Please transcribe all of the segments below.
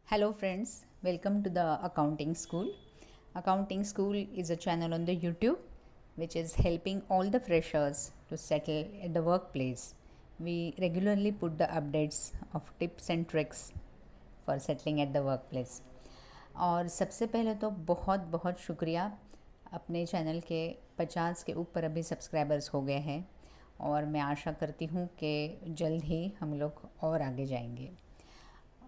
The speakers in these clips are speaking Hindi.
Hello, friends. Welcome to the Accounting School. Accounting School is a channel on the YouTube which is helping all the freshers to settle at the workplace. We regularly put the updates of tips and tricks for settling at the workplace. और सबसे पहले तो बहुत बहुत शुक्रिया, अपने चैनल के 50 के ऊपर अभी सब्सक्राइबर्स हो गए हैं और मैं आशा करती हूँ कि जल्द ही हम लोग और आगे जाएंगे।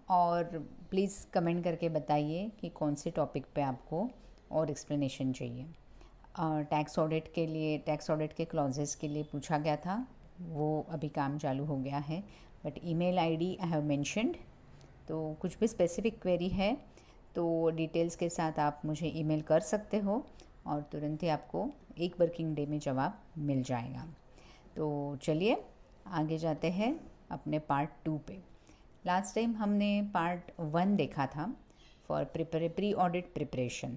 और प्लीज़ कमेंट करके बताइए कि कौन से टॉपिक पे आपको और एक्सप्लेनेशन चाहिए। टैक्स ऑडिट के लिए, टैक्स ऑडिट के क्लॉजेस के लिए पूछा गया था, वो अभी काम चालू हो गया है, but email ID I have mentioned. तो कुछ भी स्पेसिफिक क्वेरी है तो डिटेल्स के साथ आप मुझे ईमेल कर सकते हो और तुरंत ही आपको एक वर्किंग डे में जवाब मिल जाएगा। तो चलिए आगे जाते हैं अपने पार्ट 2 पे। लास्ट टाइम हमने पार्ट 1 देखा था फॉर प्री ऑडिट प्रिपरेशन।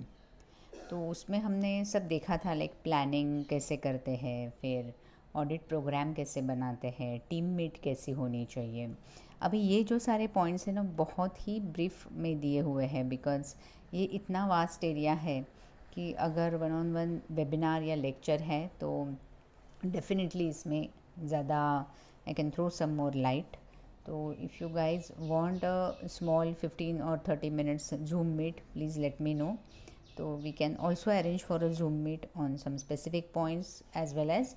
तो उसमें हमने सब देखा था, लाइक प्लानिंग कैसे करते हैं, फिर ऑडिट प्रोग्राम कैसे बनाते हैं, टीम मीट कैसी होनी चाहिए। अभी ये जो सारे पॉइंट्स हैं ना, बहुत ही ब्रीफ में दिए हुए हैं, बिकॉज़ ये इतना वास्ट एरिया है कि अगर 1-on-1 वेबिनार या लेक्चर है तो डेफिनेटली इसमें ज़्यादा I can throw some more light. तो if you guys want a small 15 और 30 minutes Zoom meet, please let me know. तो we can also arrange for a Zoom meet on some specific points as well as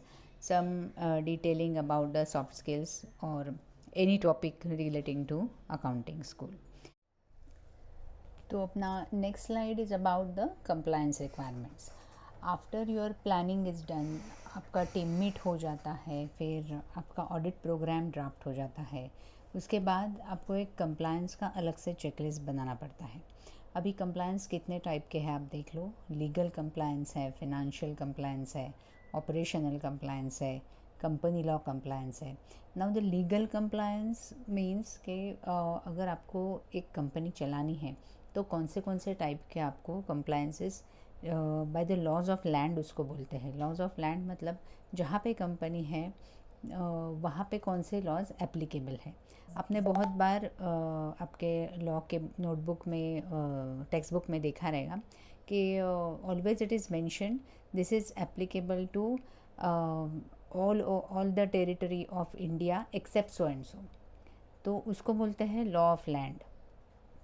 some detailing about the soft skills or any topic relating to accounting school. तो अपना next slide is about the compliance requirements. After your planning is done, आपका टीम मीट हो जाता है, फिर आपका ऑडिट प्रोग्राम ड्राफ्ट हो जाता है, उसके बाद आपको एक कंप्लायंस का अलग से चेकलिस्ट बनाना पड़ता है। अभी कंप्लायंस कितने टाइप के हैं आप देख लो। लीगल कंप्लायंस है, फिनेंशियल कंप्लायंस है, ऑपरेशनल कंप्लायंस है, कंपनी लॉ कंप्लायंस है। Now the legal compliance means कि अगर आपको एक कंपनी चलानी है तो कौन से टाइप के आपको compliances by the laws of land उसको बोलते हैं। लॉज ऑफ लैंड मतलब जहाँ पे कंपनी है वहाँ पे कौन से लॉज एप्लीकेबल है। आपने बहुत बार आपके लॉ के नोटबुक में, टेक्स्ट बुक में देखा रहेगा कि always it is mention this is applicable to all the territory of India except so and so. तो उसको बोलते हैं लॉ ऑफ लैंड।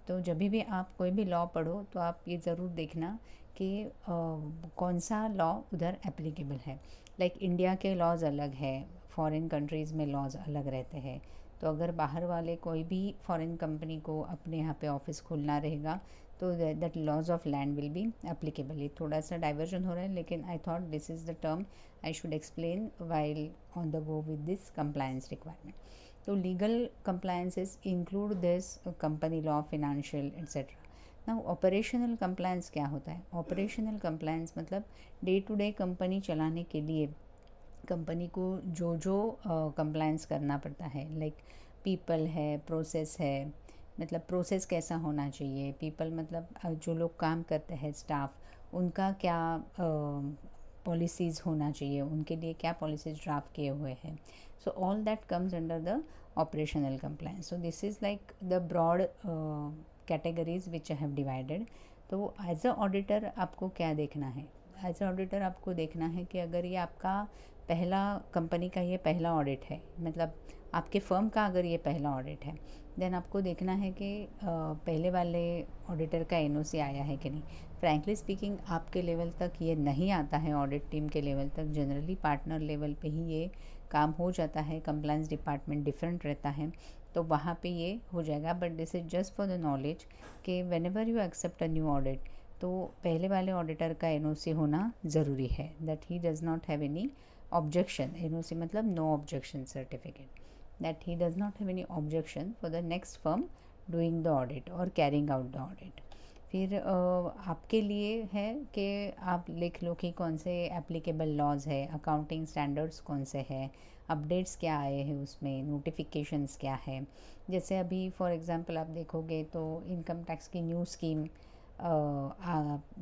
तो जब भी आप कोई भी लॉ पढ़ो तो आप ये ज़रूर देखना कि कौन सा लॉ उधर एप्लीकेबल है। लाइक इंडिया के लॉज अलग है, फॉरेन कंट्रीज़ में लॉज अलग रहते हैं। तो अगर बाहर वाले कोई भी फॉरेन कंपनी को अपने यहाँ पे ऑफिस खोलना रहेगा तो that laws of land will be applicable. ये थोड़ा सा डाइवर्जन हो रहा है, लेकिन I thought this is the term I should explain while on the go with this compliance requirement. तो legal compliances include this company law, financial etc. Now operational compliance क्या होता है? ऑपरेशनल कंप्लायंस मतलब डे टू डे कंपनी चलाने के लिए कंपनी को जो जो कंप्लायंस करना पड़ता है, लाइक पीपल है, प्रोसेस है। मतलब प्रोसेस कैसा होना चाहिए, पीपल मतलब जो लोग काम करते हैं, स्टाफ, उनका क्या पॉलिसीज़ होना चाहिए, उनके लिए क्या पॉलिसीज़ ड्राफ्ट किए हुए हैं। So all that comes under the operational compliance. So this is like the broad categories which I have divided. तो एज अ ऑडिटर आपको क्या देखना है? एज अ ऑडिटर आपको देखना है कि अगर ये आपका पहला कंपनी का ये पहला ऑडिट है, मतलब आपके फर्म का अगर ये पहला ऑडिट है, देन आपको देखना है कि पहले वाले ऑडिटर का एनओसी आया है कि नहीं। फ्रैंकली स्पीकिंग आपके लेवल तक ये नहीं आता है, ऑडिट टीम के लेवल तक। जनरली पार्टनर लेवल पे ही ये काम हो जाता है, कंप्लायंस डिपार्टमेंट डिफरेंट रहता है, तो वहाँ पे ये हो जाएगा। But this is just for the knowledge कि whenever you accept a new audit तो पहले वाले ऑडिटर का एनओसी होना ज़रूरी है, that he does not have any objection. NOC मतलब no objection certificate, that he does not have any objection for the next firm doing the audit और कैरिंग आउट द ऑडिट। फिर आपके लिए है कि आप लिख लो कि कौन से एप्लीकेबल लॉज है, अकाउंटिंग स्टैंडर्ड्स कौन से हैं, अपडेट्स क्या आए हैं उसमें, नोटिफिकेशंस क्या है। जैसे अभी फॉर एग्जांपल आप देखोगे तो इनकम टैक्स की न्यू स्कीम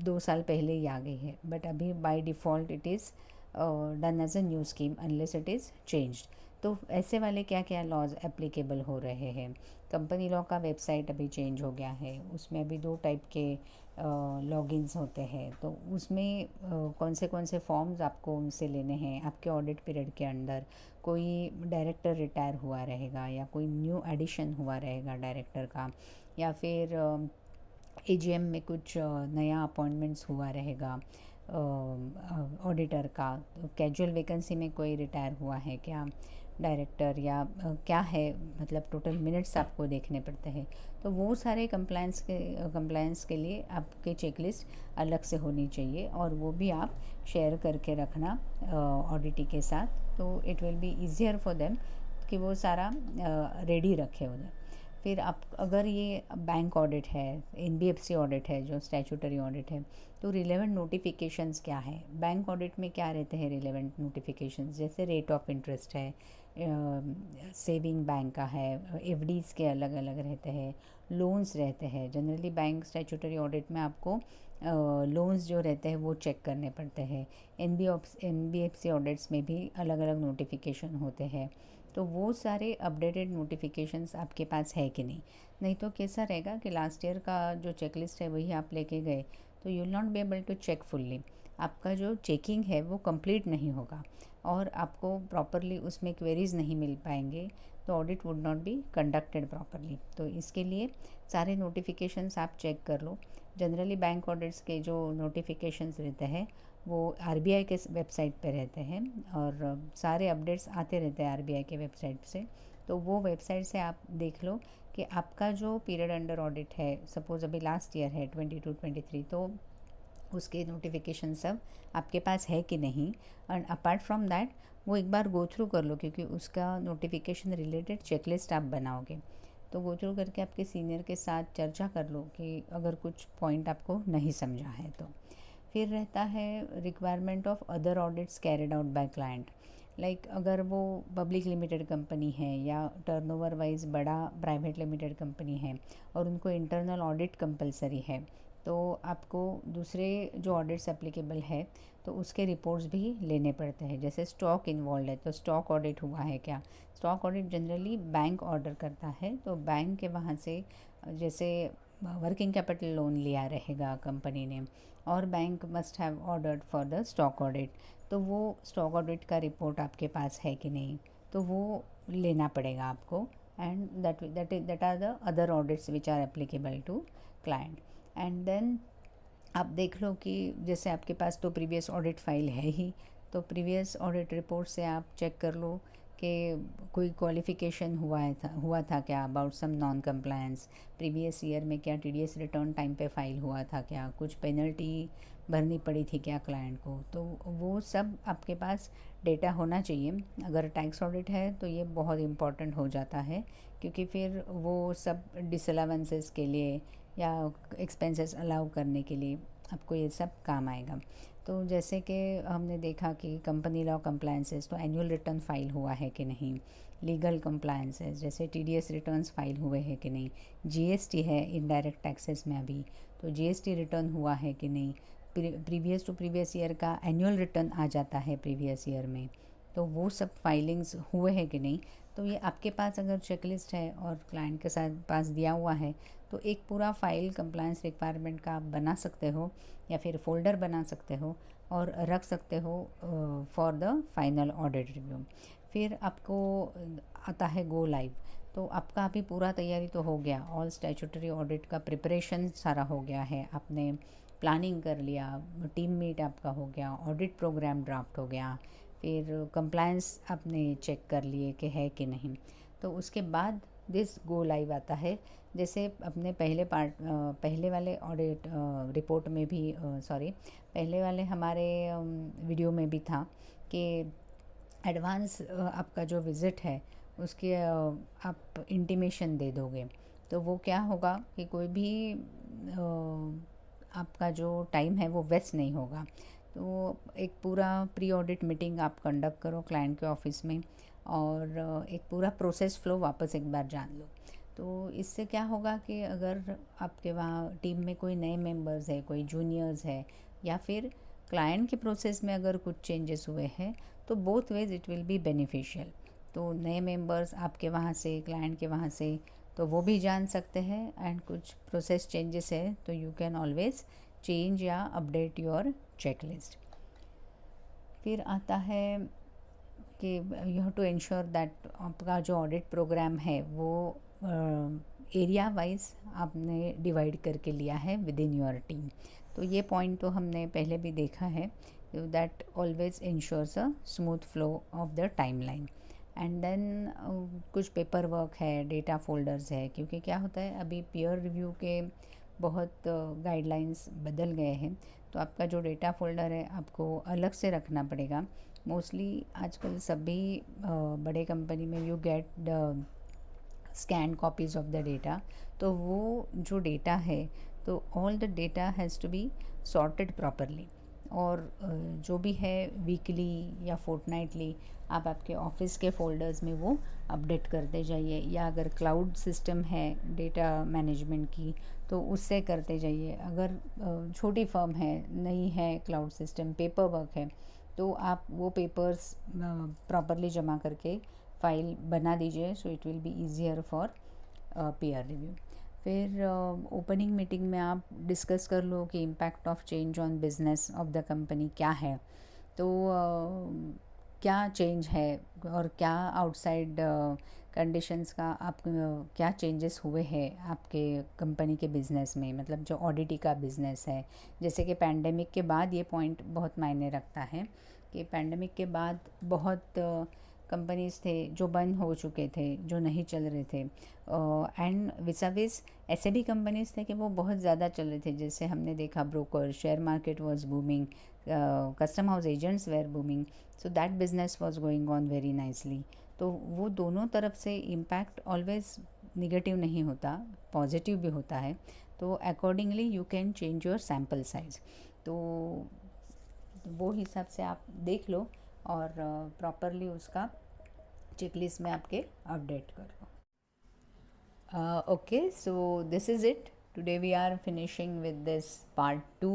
2 साल पहले ही आ गई है, बट अभी by default it is done as a new scheme unless it is changed. तो ऐसे वाले क्या क्या लॉज एप्लीकेबल हो रहे हैं। कंपनी लॉ का वेबसाइट अभी चेंज हो गया है, उसमें अभी 2 टाइप के लॉगिन्स होते हैं। तो उसमें कौन से फॉर्म्स आपको उनसे लेने हैं आपके ऑडिट पीरियड के अंदर। कोई डायरेक्टर रिटायर हुआ रहेगा या कोई न्यू एडिशन हुआ रहेगा डायरेक्टर का, या फिर एजीएम में कुछ नया अपॉइंटमेंट्स हुआ रहेगा ऑडिटर का। तो कैजुअल वैकेंसी में कोई रिटायर हुआ है क्या डायरेक्टर, या क्या है, मतलब टोटल मिनट्स आपको देखने पड़ते हैं। तो वो सारे कंप्लायंस के लिए आपके चेकलिस्ट अलग से होनी चाहिए, और वो भी आप शेयर करके रखना ऑडिटी के साथ। तो it will be easier for them कि वो सारा रेडी रखे उधर। फिर आप अगर ये बैंक ऑडिट है, एनबीएफसी ऑडिट है, जो स्टैट्यूटरी ऑडिट है, तो रिलेवेंट नोटिफिकेशंस क्या है। बैंक ऑडिट में क्या रहते हैं रिलेवेंट नोटिफिकेशंस, जैसे रेट ऑफ इंटरेस्ट है, सेविंग बैंक का है, एफडीज़ के अलग अलग रहते हैं, लोन्स रहते हैं। जनरली बैंक स्टैट्यूटरी ऑडिट में आपको लोन्स जो रहते हैं वो चेक करने पड़ते हैं। एनबीएफसी ऑडिट्स में भी अलग अलग नोटिफिकेशन होते हैं। तो वो सारे अपडेटेड नोटिफिकेशंस आपके पास है कि नहीं। नहीं तो कैसा रहेगा कि लास्ट ईयर का जो चेकलिस्ट है वही आप लेके गए, तो you will not be able to check fully. आपका जो चेकिंग है वो कंप्लीट नहीं होगा, और आपको प्रॉपरली उसमें क्वेरीज नहीं मिल पाएंगे, तो audit would not be conducted properly. तो इसके लिए सारे नोटिफिकेशंस आप चेक कर लो। जनरली बैंक ऑडिट्स के जो नोटिफिकेशंस रहते हैं वो आरबीआई के वेबसाइट पे रहते हैं, और सारे अपडेट्स आते रहते हैं आरबीआई के वेबसाइट से। तो वो वेबसाइट से आप देख लो कि आपका जो पीरियड अंडर ऑडिट है, सपोज़ अभी लास्ट ईयर है 22-23, तो उसके नोटिफिकेशन सब आपके पास है कि नहीं। एंड अपार्ट फ्रॉम दैट वो एक बार गो थ्रू कर लो, क्योंकि उसका नोटिफिकेशन रिलेटेड चेकलिस्ट आप बनाओगे। तो गो थ्रू करके आपके सीनियर के साथ चर्चा कर लो कि अगर कुछ पॉइंट आपको नहीं समझा है तो। फिर रहता है requirement of other audits carried out by client. Like अगर वो पब्लिक लिमिटेड कंपनी है या टर्नओवर वाइज बड़ा प्राइवेट लिमिटेड कंपनी है और उनको इंटरनल ऑडिट कंपलसरी है, तो आपको दूसरे जो ऑडिट्स एप्लीकेबल है तो उसके रिपोर्ट्स भी लेने पड़ते हैं। जैसे स्टॉक इन्वॉल्व है तो स्टॉक ऑडिट हुआ है क्या। Stock audit generally bank order करता है, तो बैंक के वहाँ से जैसे वर्किंग कैपिटल लोन लिया रहेगा कंपनी ने, और bank must have ordered for the stock audit, तो वो स्टॉक ऑडिट का रिपोर्ट आपके पास है कि नहीं, तो वो लेना पड़ेगा आपको। And that are the other audits which are applicable to client. And then आप देख लो कि जैसे आपके पास तो प्रीवियस ऑडिट फाइल है ही, तो प्रीवियस ऑडिट रिपोर्ट से आप चेक कर लो कि कोई क्वालिफिकेशन हुआ था क्या about some non compliance. Previous year में क्या टीडीएस रिटर्न टाइम पे फाइल हुआ था क्या, कुछ पेनल्टी भरनी पड़ी थी क्या क्लाइंट को, तो वो सब आपके पास डेटा होना चाहिए। अगर टैक्स ऑडिट है तो ये बहुत इम्पॉर्टेंट हो जाता है, क्योंकि फिर वो सब डिसअलावेंसेस के लिए या एक्सपेंसेस अलाउ करने के लिए आपको ये सब काम आएगा। तो जैसे कि हमने देखा कि कंपनी लॉ कंप्लायंसेस, तो एनुअल रिटर्न फाइल हुआ है कि नहीं, लीगल कंप्लायंसेस जैसे टीडीएस रिटर्न्स फाइल हुए हैं कि नहीं, जीएसटी है इनडायरेक्ट टैक्सेस में अभी, तो जीएसटी रिटर्न हुआ है कि नहीं, प्रीवियस टू प्रीवियस ईयर का एनुअल रिटर्न आ जाता है प्रीवियस ईयर में, तो वो सब फाइलिंग्स हुए हैं कि नहीं। तो ये आपके पास अगर चेकलिस्ट है और क्लाइंट के साथ पास दिया हुआ है, तो एक पूरा फाइल कंप्लायंस रिक्वायरमेंट का आप बना सकते हो, या फिर फोल्डर बना सकते हो और रख सकते हो for the final audit review. फिर आपको आता है गो लाइव। तो आपका अभी पूरा तैयारी तो हो गया, ऑल स्टैट्यूटरी ऑडिट का प्रिपरेशन सारा हो गया है, आपने प्लानिंग कर लिया, टीम मीट आपका हो गया, ऑडिट प्रोग्राम ड्राफ्ट हो गया, फिर कंप्लायंस आपने चेक कर लिए कि है कि नहीं। तो उसके बाद दिस गो लाइव आता है। जैसे अपने पहले वाले ऑडिट रिपोर्ट में भी पहले वाले हमारे वीडियो में भी था कि एडवांस आपका जो विज़िट है उसके आप इंटीमेशन दे दोगे, तो वो क्या होगा कि कोई भी आपका जो टाइम है वो वेस्ट नहीं होगा। तो एक पूरा प्री ऑडिट मीटिंग आप कंडक्ट करो क्लाइंट के ऑफिस में, और एक पूरा प्रोसेस फ्लो वापस एक बार जान लो। तो इससे क्या होगा कि अगर आपके वहाँ टीम में कोई नए मेंबर्स है, कोई जूनियर्स है, या फिर क्लाइंट के प्रोसेस में अगर कुछ चेंजेस हुए हैं, तो both ways it will be beneficial. तो तो नए मेंबर्स आपके वहाँ से, क्लाइंट के वहाँ से, तो वो भी जान सकते हैं। एंड कुछ प्रोसेस चेंजेस है तो यू कैन ऑलवेज चेंज या अपडेट योर चेकलिस्ट। फिर आता है कि you have to ensure that आपका जो ऑडिट प्रोग्राम है वो एरिया वाइज आपने डिवाइड करके लिया है विद इन योर टीम। तो ये पॉइंट तो हमने पहले भी देखा है, that always ensures a smooth flow of the timeline. And then कुछ पेपर वर्क है, डेटा फोल्डर्स है, क्योंकि क्या होता है अभी पीयर रिव्यू के बहुत गाइडलाइंस बदल गए हैं, तो आपका जो डेटा फोल्डर है आपको अलग से रखना पड़ेगा। मोस्टली आजकल सभी बड़े कंपनी में you get scan copies of the data, तो वो जो डेटा है तो all the data has to be sorted properly. और जो भी है वीकली या फोर्टनाइटली आप आपके ऑफिस के फ़ोल्डर्स में वो अपडेट करते जाइए, या अगर क्लाउड सिस्टम है डेटा मैनेजमेंट की तो उससे करते जाइए। अगर छोटी फर्म है, नहीं है क्लाउड सिस्टम, पेपर वर्क है, तो आप वो पेपर्स प्रॉपरली जमा करके फाइल बना दीजिए, so it will be easier for peer review. फिर ओपनिंग मीटिंग में आप डिस्कस कर लो कि impact of change on business of the company क्या है। तो क्या चेंज है और क्या आउटसाइड कंडीशंस का आप क्या चेंजेस हुए हैं आपके कंपनी के बिज़नेस में, मतलब जो ऑडिटी का बिज़नेस है। जैसे कि पैंडेमिक के बाद ये पॉइंट बहुत मायने रखता है कि पैंडेमिक के बाद बहुत कंपनीज़ थे जो बंद हो चुके थे, जो नहीं चल रहे थे, एंड विसाविस ऐसे भी कंपनीज़ थे कि वो बहुत ज़्यादा चल रहे थे। जैसे हमने देखा broker, share market was booming, custom house agents were booming, so that business was going on very nicely. तो वो दोनों तरफ से इम्पैक्ट ऑलवेज निगेटिव नहीं होता, पॉजिटिव भी होता है। तो accordingly you can change your sample size. तो वो हिसाब से आप देख लो और प्रॉपरली उसका चेकलिस्ट में आपके अपडेट करो। Okay, so this is it. Today we are finishing with this part 2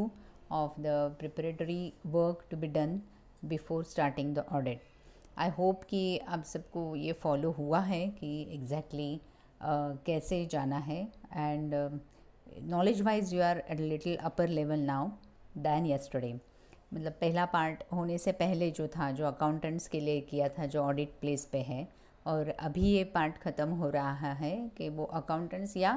of the preparatory work to be done before starting the audit. I hope कि आप सबको ये फॉलो हुआ है कि एग्जैक्टली कैसे जाना है, and knowledge wise you are at little upper level now than yesterday. मतलब पहला पार्ट होने से पहले जो था, जो अकाउंटेंट्स के लिए किया था, जो ऑडिट प्लेस पे है, और अभी ये पार्ट ख़त्म हो रहा है कि वो अकाउंटेंट्स या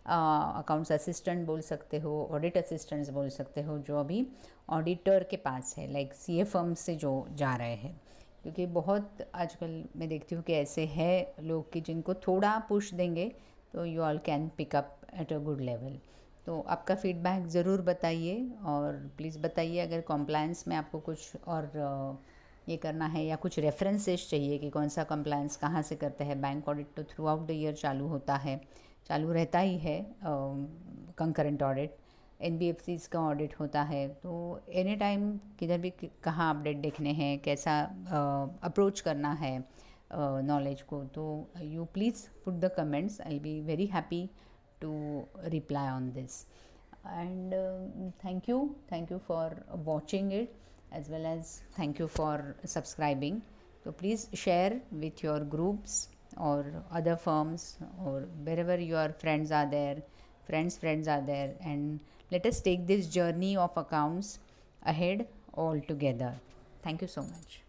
अकाउंट्स असिस्टेंट बोल सकते हो, ऑडिट असिस्टेंट्स बोल सकते हो, जो अभी ऑडिटर के पास है, लाइक सीए फर्म से जो जा रहे हैं। क्योंकि बहुत आजकल मैं देखती हूँ कि ऐसे है लोग कि जिनको थोड़ा पुश देंगे तो you all can pick up at a good level. तो आपका फीडबैक ज़रूर बताइए, और प्लीज़ बताइए अगर कॉम्प्लायंस में आपको कुछ और ये करना है, या कुछ रेफरेंसेस चाहिए कि कौन सा कंप्लायंस कहाँ से करते हैं। बैंक ऑडिट तो थ्रू आउट द ईयर चालू होता है, चालू रहता ही है। कंकरेंट ऑडिट, एनबीएफसीज़ का ऑडिट होता है, तो एनी टाइम किधर भी कहाँ अपडेट देखने हैं, कैसा अप्रोच करना है नॉलेज को, तो you please put the comments, I will be very happy to reply on this. And thank you for watching it, as well as thank you for subscribing. So please share with your groups or other firms, or wherever your friends are there, friends are there, and let us take this journey of accounts ahead all together. Thank you so much.